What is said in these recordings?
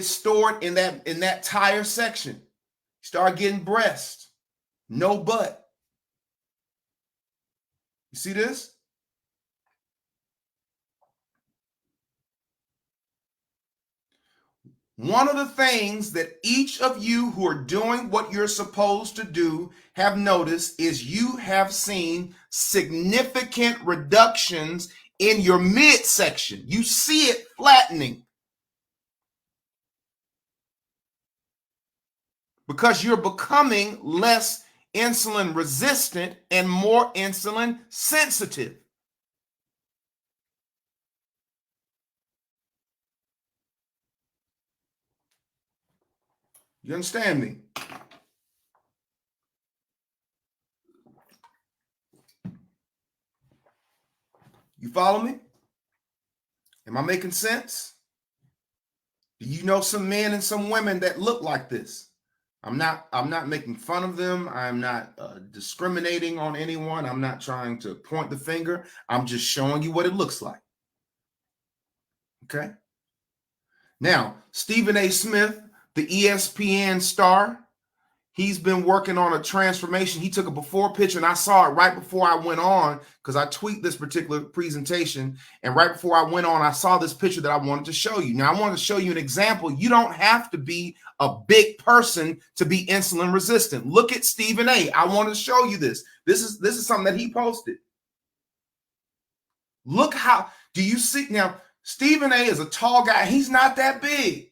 gets stored in that tire section. You start getting breast, no butt. You see this? One of the things that each of you who are doing what you're supposed to do have noticed is you have seen significant reductions in your midsection. You see it flattening because you're becoming less insulin resistant and more insulin sensitive. You understand me? You follow me? Am I making sense? Do you know some men and some women that look like this? I'm not making fun of them. I'm not discriminating on anyone. I'm not trying to point the finger. I'm just showing you what it looks like. Okay. Now, Stephen A. Smith, the ESPN star, he's been working on a transformation. He took a before picture, and I saw it right before I went on because I tweaked this particular presentation. And right before I went on, I saw this picture that I wanted to show you. Now, I wanted to show you an example. You don't have to be a big person to be insulin resistant. Look at Stephen A. I want to show you this. This is something that he posted. Look how, do you see? Now, Stephen A. is a tall guy. He's not that big.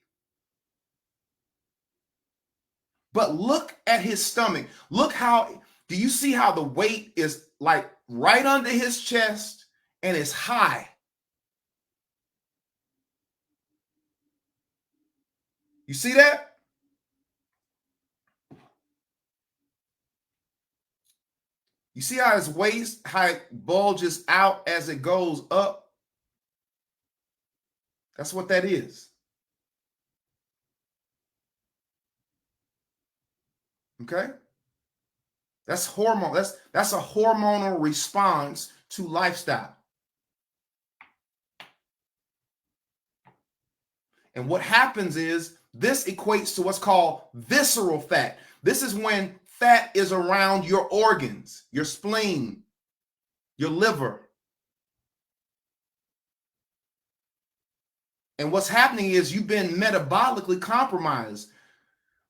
But look at his stomach. Look how, do you see how the weight is like right under his chest and it's high? You see that? You see how his waist height bulges out as it goes up? That's what that is. Okay? That's hormone. That's a hormonal response to lifestyle. And what happens is this equates to what's called visceral fat. This is when fat is around your organs, your spleen, your liver. And what's happening is you've been metabolically compromised.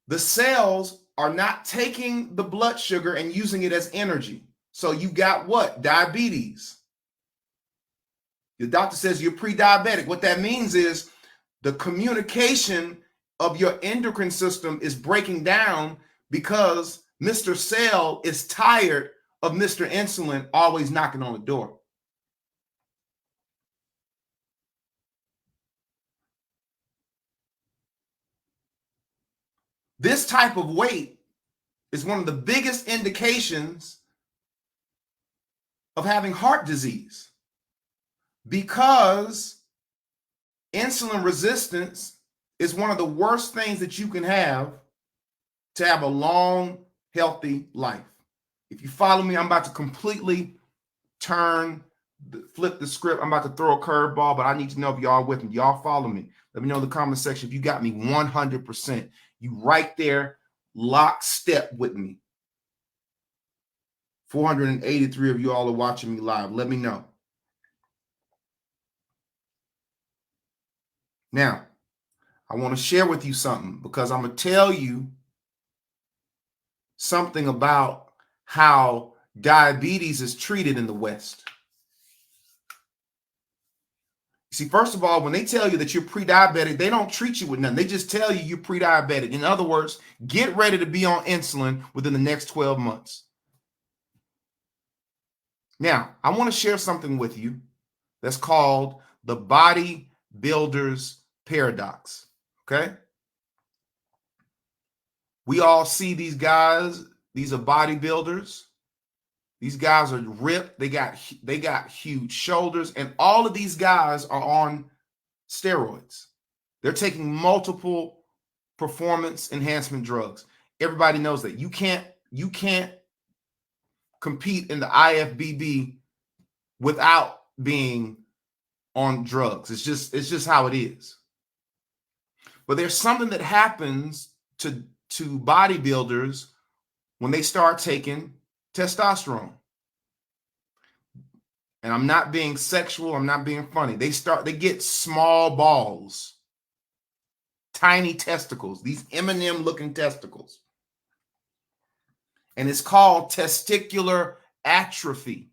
The cells are not taking the blood sugar and using it as energy. So you got what? Diabetes. The doctor says you're pre-diabetic. What that means is the communication of your endocrine system is breaking down because Mr. Cell is tired of Mr. Insulin always knocking on the door. This type of weight is one of the biggest indications of having heart disease because insulin resistance is one of the worst things that you can have to have a long, healthy life. If you follow me, I'm about to completely flip the script. I'm about to throw a curveball, but I need to know if y'all with me. Y'all follow me. Let me know in the comment section if you got me 100%. You right there, lockstep with me. 483 of you all are watching me live. Let me know. Now, I want to share with you something because I'm going to tell you something about how diabetes is treated in the West. See, first of all, when they tell you that you're pre-diabetic, they don't treat you with nothing. They just tell you you're pre-diabetic. In other words, get ready to be on insulin within the next 12 months. Now, I want to share something with you that's called the bodybuilder's paradox, okay? We all see these guys. These are bodybuilders. These guys are ripped. They got huge shoulders, and all of these guys are on steroids. They're taking multiple performance enhancement drugs. Everybody knows that. You can't compete in the IFBB without being on drugs. It's just how it is. But there's something that happens to bodybuilders when they start taking testosterone. And I'm not being sexual, I'm not being funny. They get small balls, tiny testicles, these M&M looking testicles. And it's called testicular atrophy.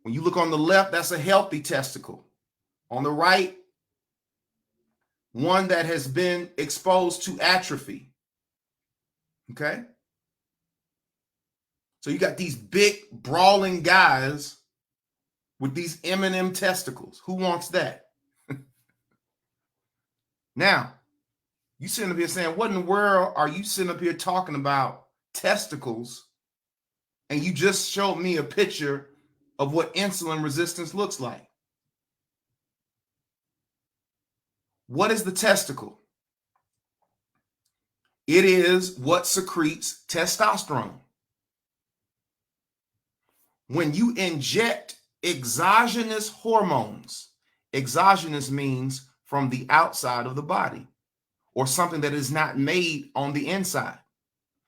When you look on the left, that's a healthy testicle. On the right, one that has been exposed to atrophy. Okay? So you got these big, brawling guys with these M&M testicles. Who wants that? Now, you sitting up here saying, what in the world are you sitting up here talking about testicles? And you just showed me a picture of what insulin resistance looks like. What is the testicle? It is what secretes testosterone. When you inject exogenous hormones, exogenous means from the outside of the body or something that is not made on the inside.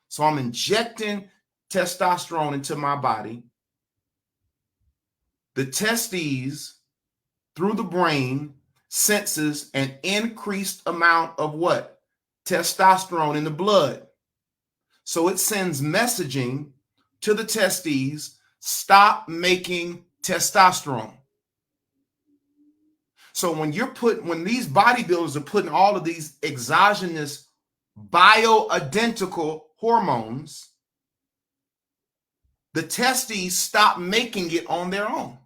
So I'm injecting testosterone into my body. The testes, through the brain, senses an increased amount of what? Testosterone in the blood. So it sends messaging to the testes, stop making testosterone. So when these bodybuilders are putting all of these exogenous bioidentical hormones, the testes stop making it on their own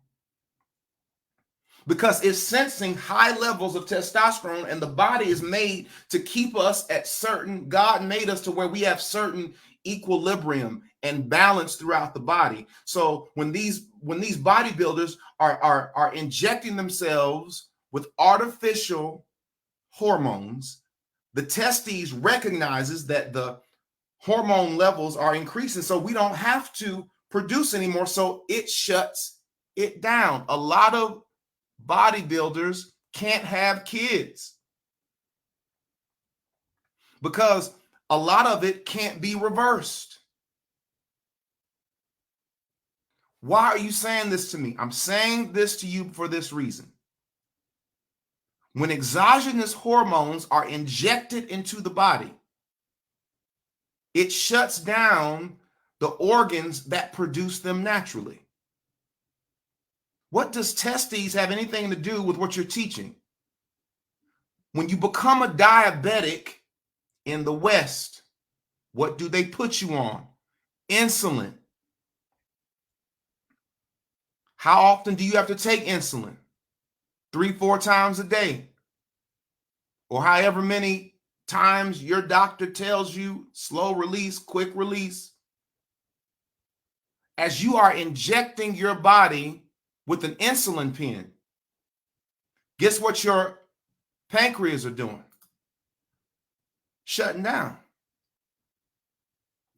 because it's sensing high levels of testosterone, and the body is made to keep us at certain, God made us to where we have certain equilibrium and balance throughout the body. So when these bodybuilders are injecting themselves with artificial hormones, the testes recognizes that the hormone levels are increasing, so we don't have to produce anymore, so it shuts it down. A lot of bodybuilders can't have kids because a lot of it can't be reversed. Why are you saying this to me? I'm saying this to you for this reason. When exogenous hormones are injected into the body, it shuts down the organs that produce them naturally. What does testes have anything to do with what you're teaching? When you become a diabetic in the West, what do they put you on? Insulin. How often do you have to take insulin? 3-4 times a day, or however many times your doctor tells you, slow release, quick release. As you are injecting your body with an insulin pen, guess what your pancreas are doing? Shutting down.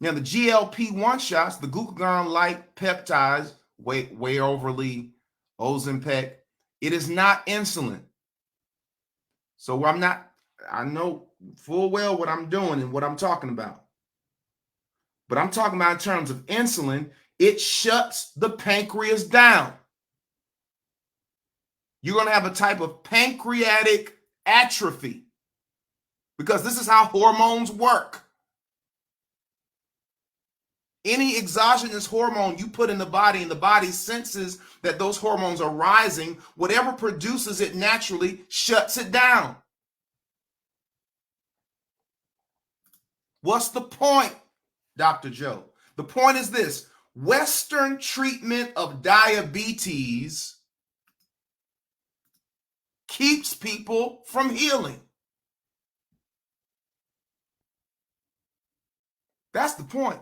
Now the GLP-1 shots, the glucagon-like peptides, way overly Ozempic, it is not insulin. So I know full well what I'm doing and what I'm talking about. But I'm talking about in terms of insulin, it shuts the pancreas down. You're going to have a type of pancreatic atrophy because this is how hormones work. Any exogenous hormone you put in the body and the body senses that those hormones are rising, whatever produces it naturally shuts it down. What's the point, Dr. Joe? The point is this: Western treatment of diabetes keeps people from healing. That's the point.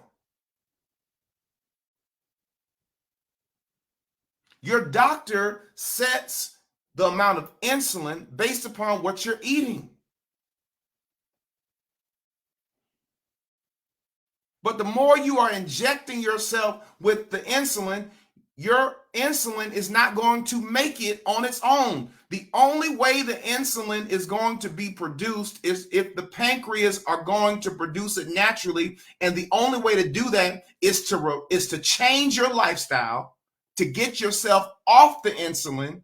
Your doctor sets the amount of insulin based upon what you're eating. But the more you are injecting yourself with the insulin, your insulin is not going to make it on its own. The only way the insulin is going to be produced is if the pancreas are going to produce it naturally. And the only way to do that is to change your lifestyle, to get yourself off the insulin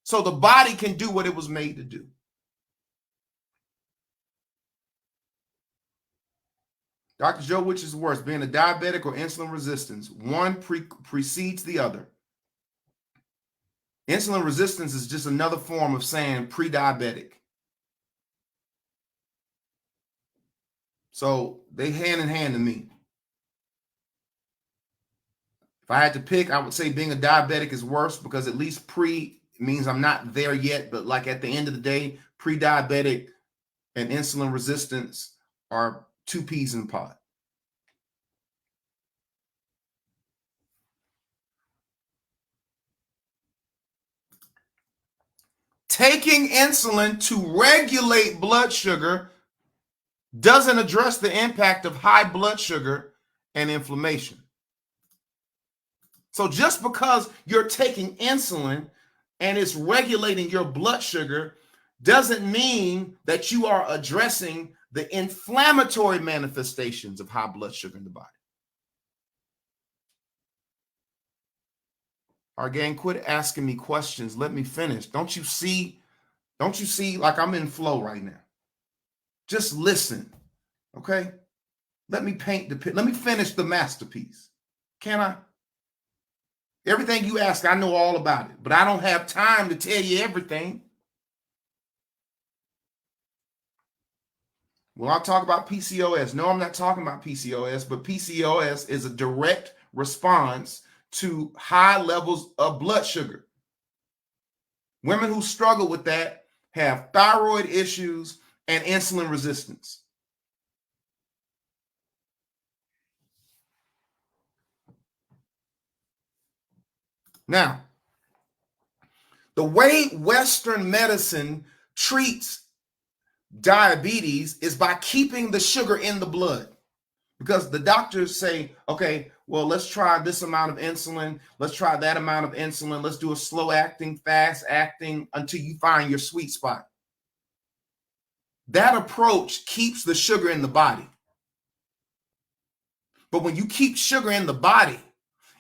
so the body can do what it was made to do. Dr. Joe, which is worse, being a diabetic or insulin resistance? One precedes the other. Insulin resistance is just another form of saying pre-diabetic. So they hand in hand to me. If I had to pick, I would say being a diabetic is worse because at least pre means I'm not there yet. But like at the end of the day, pre-diabetic and insulin resistance are two peas in a pod. Taking insulin to regulate blood sugar doesn't address the impact of high blood sugar and inflammation. So just because you're taking insulin and it's regulating your blood sugar doesn't mean that you are addressing the inflammatory manifestations of high blood sugar in the body. All right, gang, quit asking me questions. Let me finish. Don't you see like I'm in flow right now? Just listen, okay? Let me paint the picture. Let me finish the masterpiece. Can I? Everything you ask, I know all about it, but I don't have time to tell you everything. Well, I'll talk about PCOS. No, I'm not talking about PCOS, but PCOS is a direct response to high levels of blood sugar. Women who struggle with that have thyroid issues and insulin resistance. Now, the way Western medicine treats diabetes is by keeping the sugar in the blood. Because the doctors say, okay, well, let's try this amount of insulin. Let's try that amount of insulin. Let's do a slow acting, fast acting until you find your sweet spot. That approach keeps the sugar in the body. But when you keep sugar in the body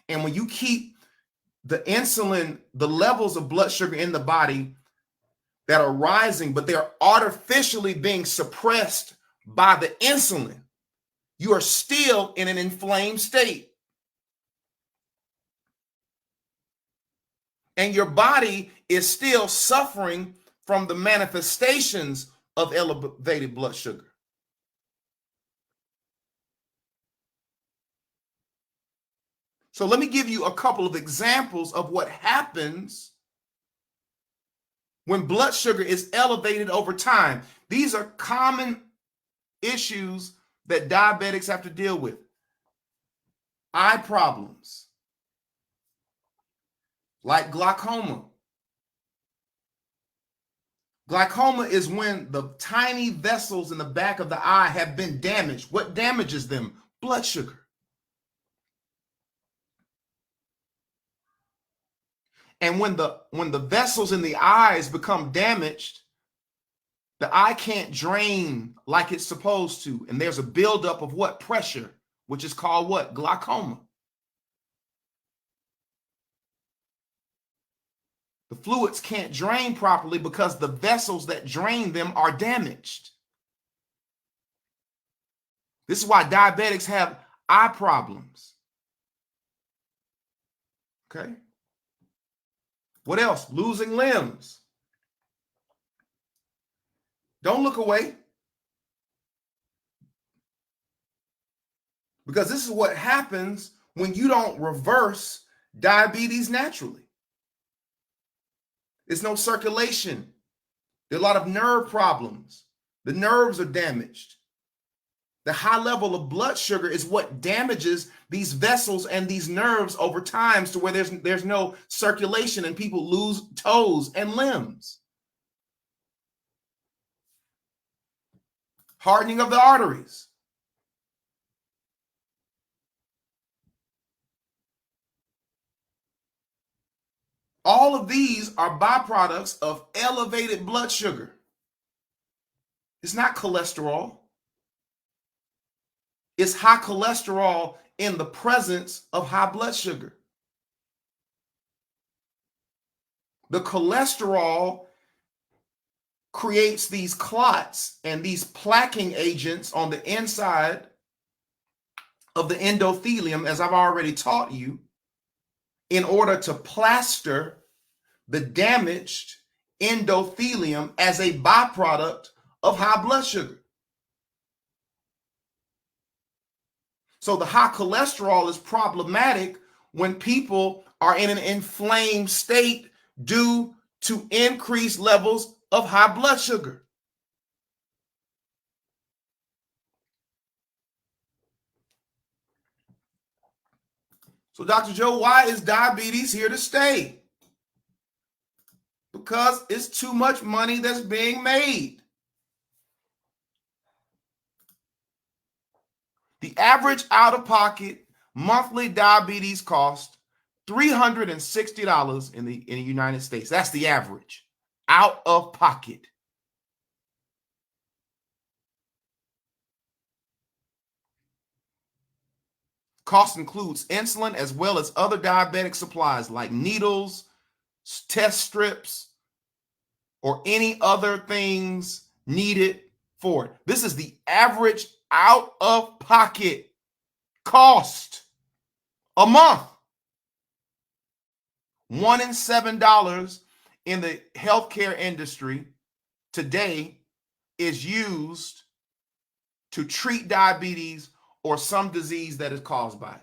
and when you keep the insulin, the levels of blood sugar in the body that are rising, but they're artificially being suppressed by the insulin, you are still in an inflamed state. And your body is still suffering from the manifestations of elevated blood sugar. So let me give you a couple of examples of what happens when blood sugar is elevated over time. These are common issues that diabetics have to deal with. Eye problems, like glaucoma. Glaucoma is when the tiny vessels in the back of the eye have been damaged. What damages them? Blood sugar. And when the vessels in the eyes become damaged, the eye can't drain like it's supposed to. And there's a buildup of what? Pressure, which is called what? Glaucoma. The fluids can't drain properly because the vessels that drain them are damaged. This is why diabetics have eye problems. Okay. What else? Losing limbs. Don't look away. Because this is what happens when you don't reverse diabetes naturally. There's no circulation. There are a lot of nerve problems. The nerves are damaged. The high level of blood sugar is what damages these vessels and these nerves over time to where there's no circulation and people lose toes and limbs. Hardening of the arteries. All of these are byproducts of elevated blood sugar. It's not cholesterol. It's high cholesterol in the presence of high blood sugar. The cholesterol creates these clots and these plaquing agents on the inside of the endothelium, as I've already taught you, in order to plaster the damaged endothelium as a byproduct of high blood sugar. So the high cholesterol is problematic when people are in an inflamed state due to increased levels of high blood sugar. So, Dr. Joe, why is diabetes here to stay? Because it's too much money that's being made. The average out-of-pocket monthly diabetes cost $360 in the United States. That's the average out of pocket. Cost includes insulin as well as other diabetic supplies like needles, test strips, or any other things needed for it. This is the average out of pocket cost a month. $1 in $7 in the healthcare industry today is used to treat diabetes or some disease that is caused by it.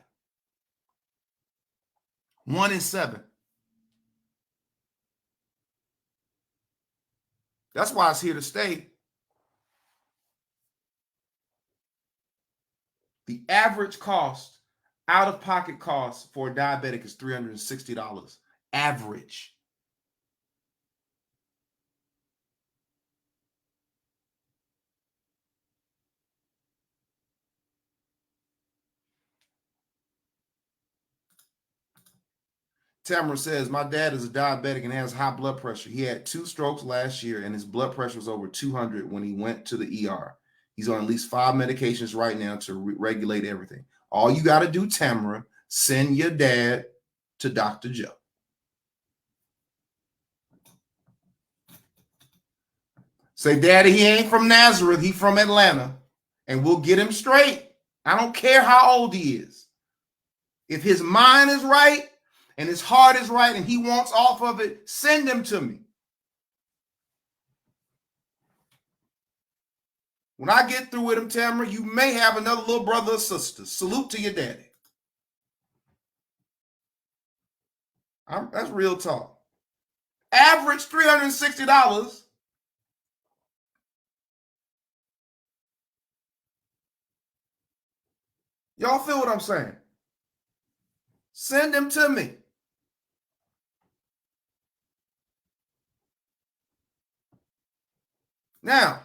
1 in 7. That's why it's here to stay. The average cost, out-of-pocket cost for a diabetic is $360. Average. Tamara says, my dad is a diabetic and has high blood pressure. He had 2 strokes last year and his blood pressure was over 200 when he went to the ER. He's on at least 5 medications right now to regulate everything. All you got to do, Tamara, send your dad to Dr. Joe. Say, Daddy, he ain't from Nazareth. He from Atlanta. And we'll get him straight. I don't care how old he is. If his mind is right and his heart is right and he wants off of it, send him to me. When I get through with him, Tamara, you may have another little brother or sister. Salute to your daddy. That's real talk. Average $360. Y'all feel what I'm saying? Send him to me. Now,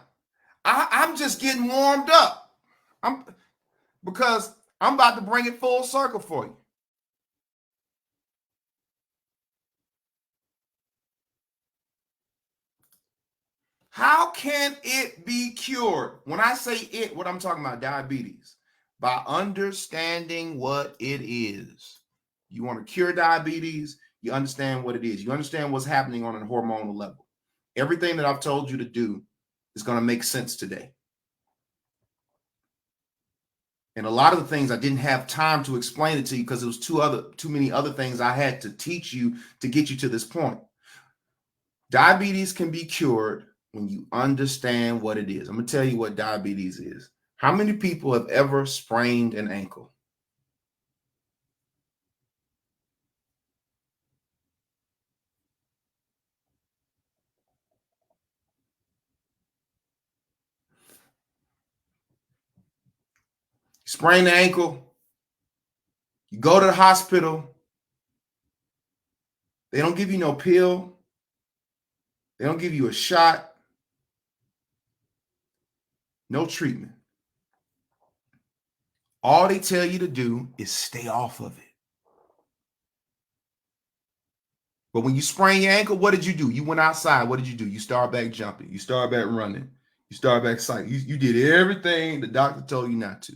I'm just getting warmed up. Because I'm about to bring it full circle for you. How can it be cured? When I say it, what I'm talking about, diabetes, by understanding what it is. You want to cure diabetes, you understand what it is. You understand what's happening on a hormonal level. Everything that I've told you to do is going to make sense today. And a lot of the things I didn't have time to explain it to you because it was too many other things I had to teach you to get you to this point. Diabetes can be cured when you understand what it is. I'm going to tell you what diabetes is. How many people have ever sprained an ankle? Sprain the ankle, you go to the hospital, they don't give you no pill, they don't give you a shot, no treatment. All they tell you to do is stay off of it. But when you sprain your ankle, what did you do? You went outside. What did you do? You start back jumping. You start back running. You start back cycling. You did everything the doctor told you not to.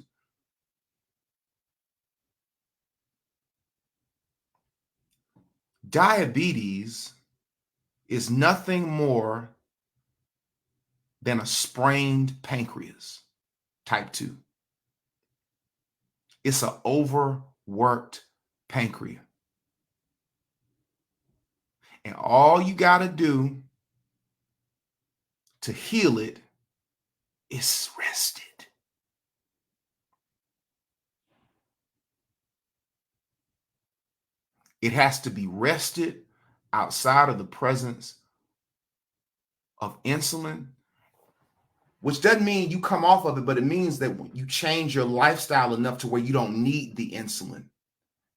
Diabetes is nothing more than a sprained pancreas, type 2. It's an overworked pancreas. And all you got to do to heal it is rest it. It has to be rested outside of the presence of insulin, which doesn't mean you come off of it, but it means that you change your lifestyle enough to where you don't need the insulin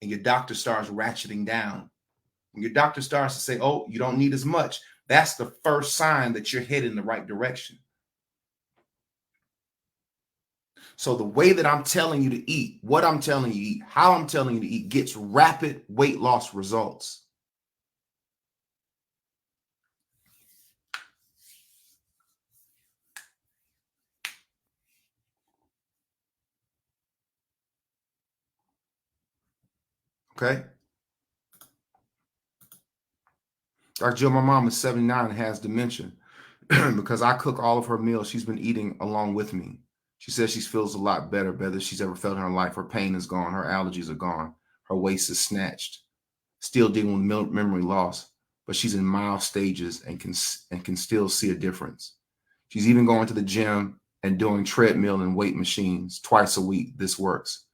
and your doctor starts ratcheting down. When your doctor starts to say, oh, you don't need as much, that's the first sign that you're heading in the right direction. So the way that I'm telling you to eat, what I'm telling you to eat, how I'm telling you to eat gets rapid weight loss results. Okay? Dr. Jill, my mom is 79 and has dementia. Because I cook all of her meals, she's been eating along with me. She says she feels a lot better than she's ever felt in her life. Her pain is gone. Her allergies are gone. Her waist is snatched. Still dealing with memory loss, but she's in mild stages and can still see a difference. She's even going to the gym and doing treadmill and weight machines twice a week. This works.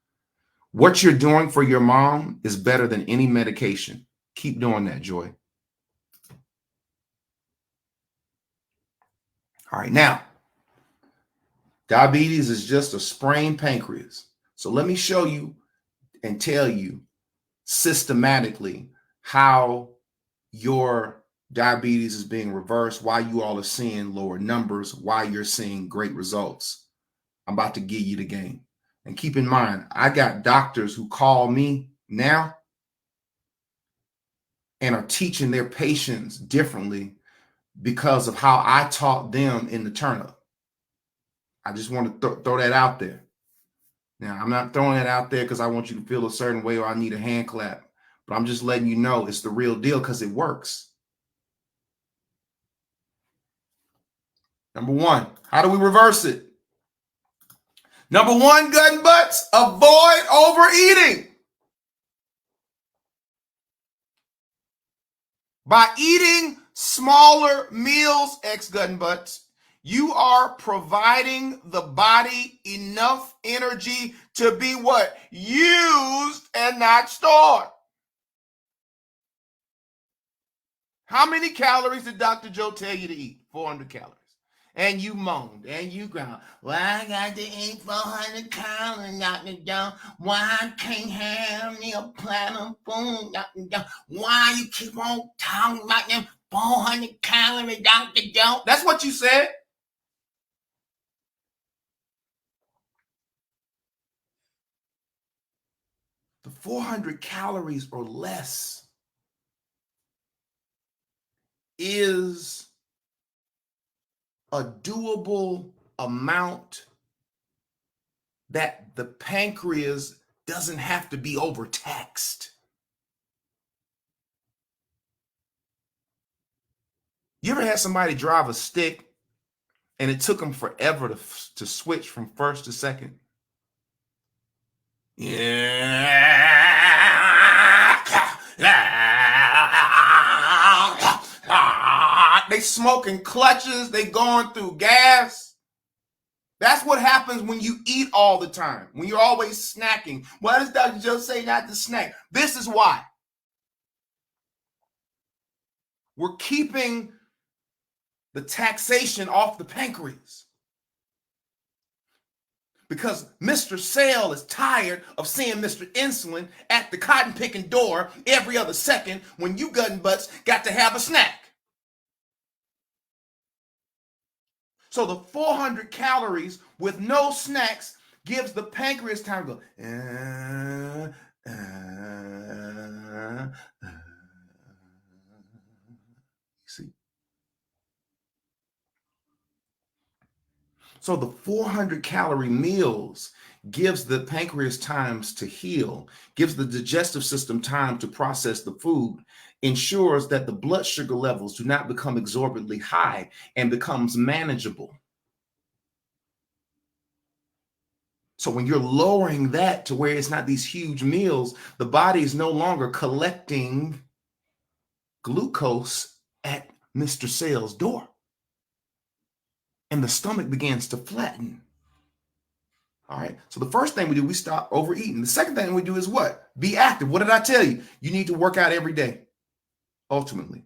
What you're doing for your mom is better than any medication. Keep doing that, Joy. All right, now, diabetes is just a sprained pancreas. So let me show you and tell you systematically how your diabetes is being reversed, why you all are seeing lower numbers, why you're seeing great results. I'm about to give you the game. And keep in mind, I got doctors who call me now and are teaching their patients differently because of how I taught them in the turn-up. I just want to throw that out there. Now, I'm not throwing that out there because I want you to feel a certain way or I need a hand clap, but I'm just letting you know it's the real deal because it works. Number one, how do we reverse it? Number one, gut and butts, avoid overeating. By eating smaller meals, ex-gut and butts, you are providing the body enough energy to be what? Used and not stored. How many calories did Dr. Joe tell you to eat? 400 calories. And you moaned and you ground. Well, I got to eat 400 calories, Dr. Joe. Why I can't have me a platter of food, Dr. Joe? Why you keep on talking about them 400 calories, Dr. Joe? That's what you said. The 400 calories or less is a doable amount that the pancreas doesn't have to be overtaxed. You ever had somebody drive a stick and it took them forever to switch from first to second? Yeah. They smoking clutches, they going through gas. That's what happens when you eat all the time, when you're always snacking. Why does Dr. Joe say not to snack? This is why. We're keeping the taxation off the pancreas. Because Mr. Cell is tired of seeing Mr. Insulin at the cotton picking door every other second when you gut and butts got to have a snack. So the 400 calories with no snacks gives the pancreas time to go. So the 400 calorie meals gives the pancreas times to heal, gives the digestive system time to process the food, ensures that the blood sugar levels do not become exorbitantly high and becomes manageable. So when you're lowering that to where it's not these huge meals, the body is no longer collecting glucose at Mr. Cell's door. And the stomach begins to flatten. All right. So the first thing we do, we stop overeating. The second thing we do is what? Be active. What did I tell you? You need to work out every day, ultimately.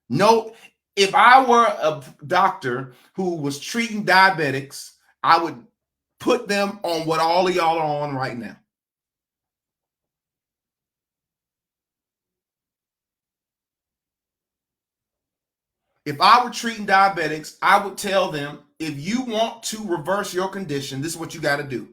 No, if I were a doctor who was treating diabetics, I would put them on what all of y'all are on right now. If I were treating diabetics, I would tell them, if you want to reverse your condition, this is what you got to do.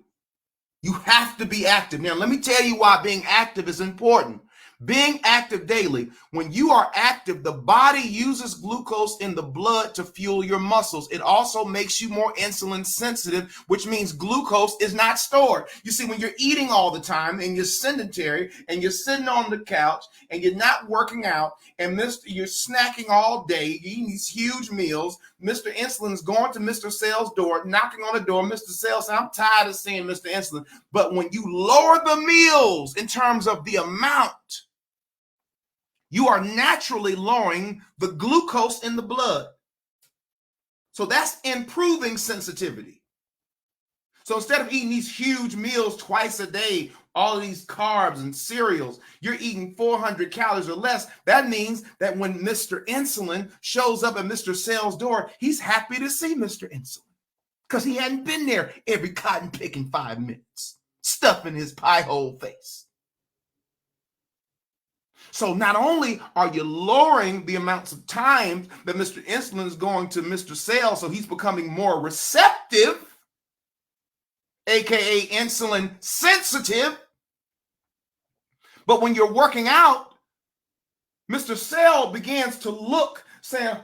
You have to be active. Now, let me tell you why being active is important. Being active daily, when you are active, the body uses glucose in the blood to fuel your muscles. It also makes you more insulin sensitive, which means glucose is not stored. You see, when you're eating all the time and you're sedentary and you're sitting on the couch and you're not working out and you're snacking all day, eating these huge meals, Mr. Insulin's going to Mr. Cell's door, knocking on the door. Mr. Cell says, I'm tired of seeing Mr. Insulin. But when you lower the meals in terms of the amount, you are naturally lowering the glucose in the blood. So that's improving sensitivity. So instead of eating these huge meals twice a day, all of these carbs and cereals, you're eating 400 calories or less. That means that when Mr. Insulin shows up at Mr. Cell's door, he's happy to see Mr. Insulin because he hadn't been there every cotton picking 5 minutes, stuffing his pie hole face. So not only are you lowering the amounts of time that Mr. Insulin is going to Mr. Cell, so he's becoming more receptive, aka insulin sensitive, but when you're working out, Mr. Cell begins to look, saying,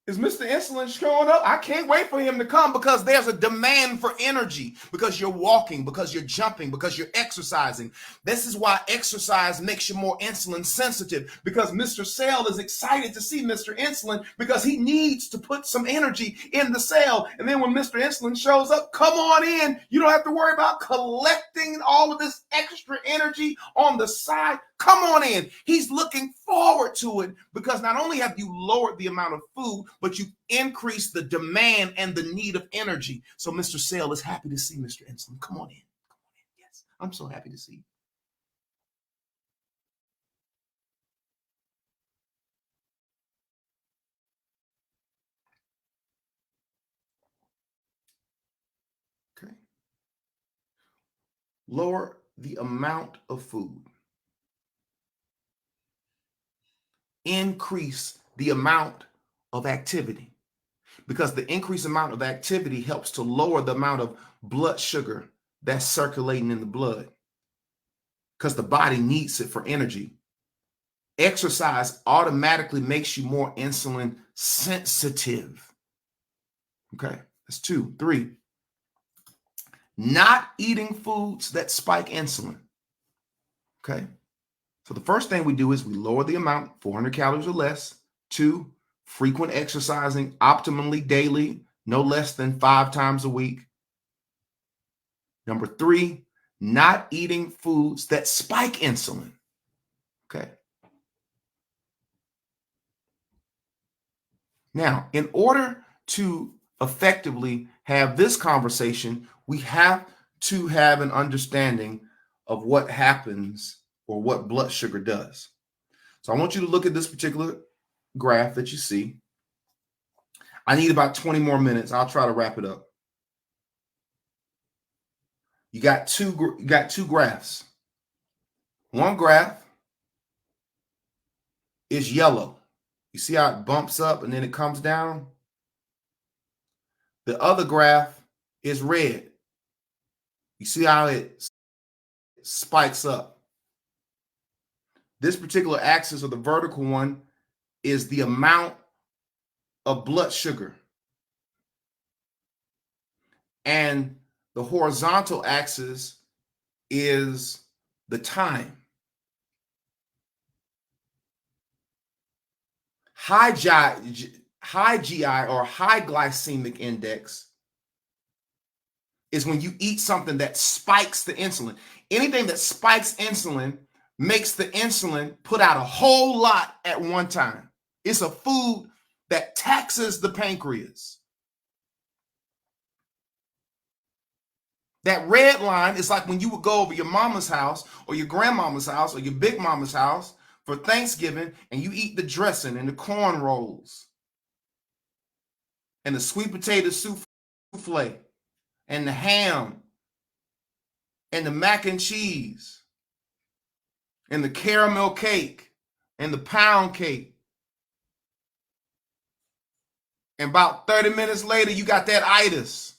is Mr. Insulin showing up? I can't wait for him to come, because there's a demand for energy, because you're walking, because you're jumping, because you're exercising. This is why exercise makes you more insulin sensitive, because Mr. Cell is excited to see Mr. Insulin because he needs to put some energy in the cell. And then when Mr. Insulin shows up, come on in. You don't have to worry about collecting all of this extra energy on the side. Come on in. He's looking forward to it, because not only have you lowered the amount of food, but you increase the demand and the need of energy. So Mr. Cell is happy to see Mr. Insulin. Come on in. Come on in. Yes, I'm so happy to see you. Okay. Lower the amount of food. Increase the amount of activity, because the increased amount of activity helps to lower the amount of blood sugar that's circulating in the blood, because the body needs it for energy. Exercise automatically makes you more insulin sensitive. Okay, that's 2. 3, not eating foods that spike insulin. Okay, so the first thing we do is we lower the amount, 400 calories or less. 2, frequent exercising, optimally daily, no less than 5 times a week. Number 3, not eating foods that spike insulin. Okay. Now, in order to effectively have this conversation, we have to have an understanding of what happens or what blood sugar does. So I want you to look at this particular graph that you see. I need about 20 more minutes. I'll try to wrap it up. You got two graphs. One graph is yellow. You see how it bumps up and then it comes down? The other graph is red. You see how it spikes up? This particular axis, or the vertical one, is the amount of blood sugar. And the horizontal axis is the time. High GI or high glycemic index is when you eat something that spikes the insulin. Anything that spikes insulin makes the insulin put out a whole lot at one time. It's a food that taxes the pancreas. That red line is like when you would go over your mama's house or your grandmama's house or your big mama's house for Thanksgiving and you eat the dressing and the corn rolls and the sweet potato souffle and the ham and the mac and cheese and the caramel cake and the pound cake. And about 30 minutes later, you got that itis.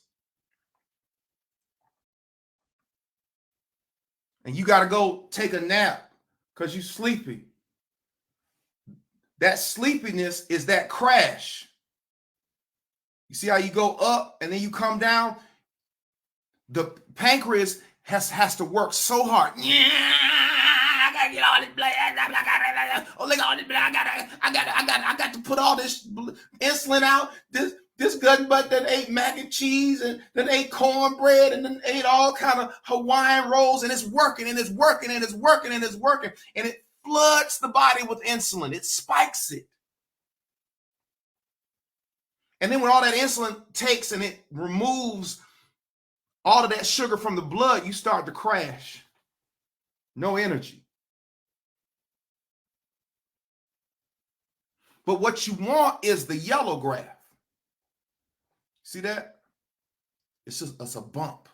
And you got to go take a nap because you're sleepy. That sleepiness is that crash. You see how you go up and then you come down? The pancreas has to work so hard. I gotta get all this blood. Oh, look at all this blood. I got to put all this insulin out. This gut butt that ate mac and cheese and that ate cornbread and then ate all kind of Hawaiian rolls, and it's working and it's working and it's working and it's working, and it floods the body with insulin. It spikes it. And then when all that insulin takes and it removes all of that sugar from the blood, you start to crash. No energy. But what you want is the yellow graph. See that? It's a bump.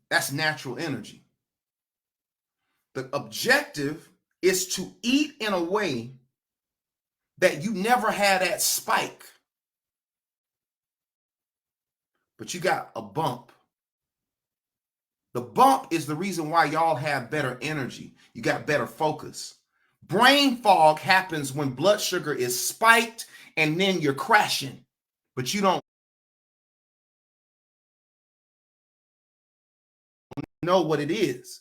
That's natural energy. The objective is to eat in a way that you never had that spike, but you got a bump. The bump is the reason why y'all have better energy. You got better focus. Brain fog happens when blood sugar is spiked and then you're crashing, but you don't know what it is.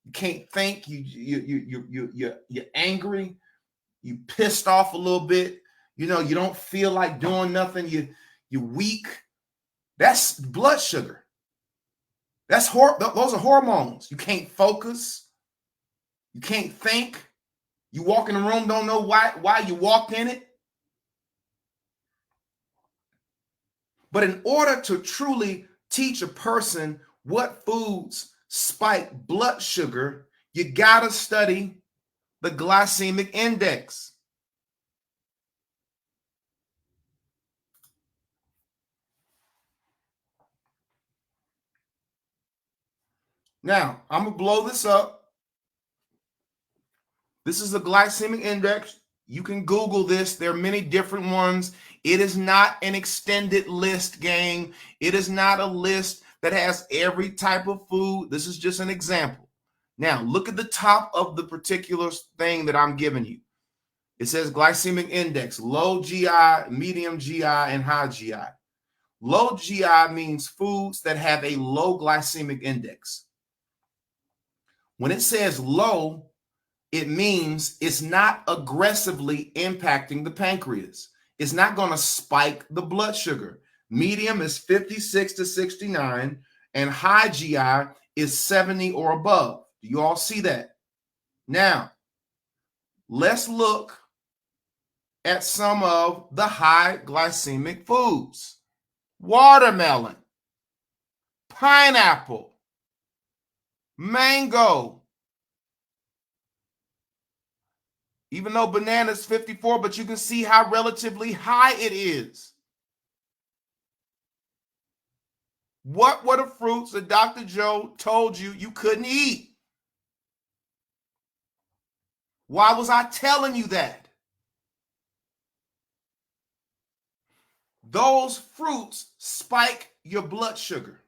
You can't think. You're angry. You pissed off a little bit. You know, you don't feel like doing nothing. You're weak. That's blood sugar. Those are hormones. You can't focus. You can't think. You walk in the room, don't know why you walked in it. But in order to truly teach a person what foods spike blood sugar, you gotta study the glycemic index. Now, I'm gonna blow this up. This is the glycemic index. You can Google this. There are many different ones. It is not an extended list, gang. It is not a list that has every type of food. This is just an example. Now, look at the top of the particular thing that I'm giving you. It says glycemic index, low GI, medium GI, and high GI. Low GI means foods that have a low glycemic index. When it says low, it means it's not aggressively impacting the pancreas. It's not going to spike the blood sugar. Medium is 56 to 69, and high GI is 70 or above. Do you all see that? Now, let's look at some of the high glycemic foods. Watermelon, pineapple, mango. Even though banana is 54, but you can see how relatively high it is. What were the fruits that Dr. Joe told you you couldn't eat? Why was I telling you that? Those fruits spike your blood sugar.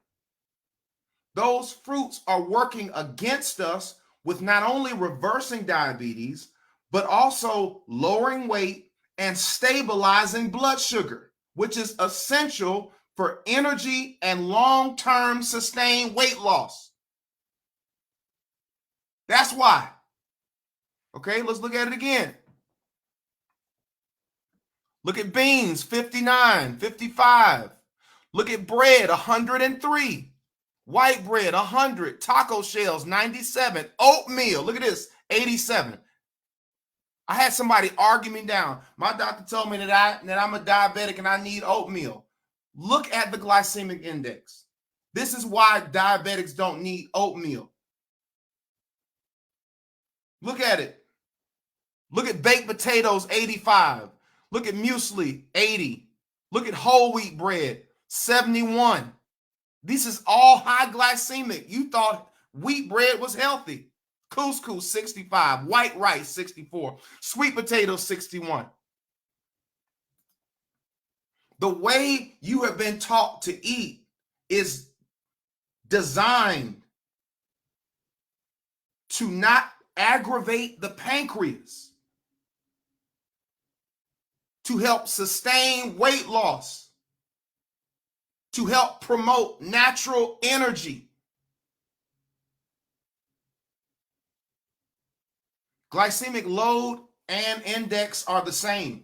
Those fruits are working against us with not only reversing diabetes, but also lowering weight and stabilizing blood sugar, which is essential for energy and long-term sustained weight loss. That's why. Okay, let's look at it again. Look at beans, 59, 55. Look at bread, 103. White bread, 100. Taco shells, 97. Oatmeal, look at this, 87. I had somebody argue me down. My doctor told me that I'm a diabetic and I need oatmeal. Look at the glycemic index. This is why diabetics don't need oatmeal. Look at it. Look at baked potatoes, 85. Look at muesli, 80. Look at whole wheat bread, 71. This is all high glycemic. You thought wheat bread was healthy. Couscous, 65. White rice, 64. Sweet potatoes, 61. The way you have been taught to eat is designed to not aggravate the pancreas, to help sustain weight loss, to help promote natural energy. Glycemic load and index are the same.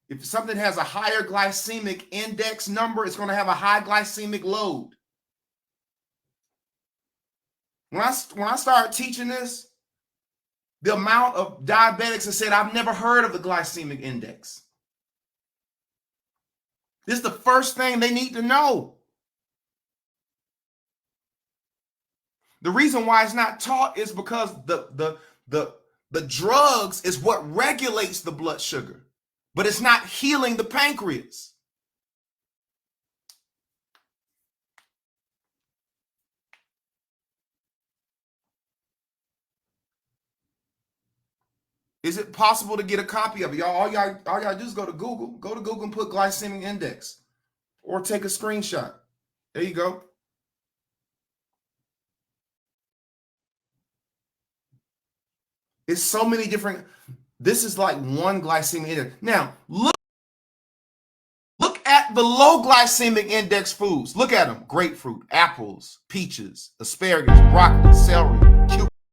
If something has a higher glycemic index number, it's going to have a high glycemic load. When I started teaching this, the amount of diabetics that said, I've never heard of the glycemic index. This is the first thing they need to know. The reason why it's not taught is because the drugs is what regulates the blood sugar, but it's not healing the pancreas. Is it possible to get a copy of it? All y'all do is go to Google. Go to Google and put glycemic index or take a screenshot. There you go. It's so many different. This is like one glycemic index. Now, look at the low glycemic index foods. Look at them. Grapefruit, apples, peaches, asparagus, broccoli, celery,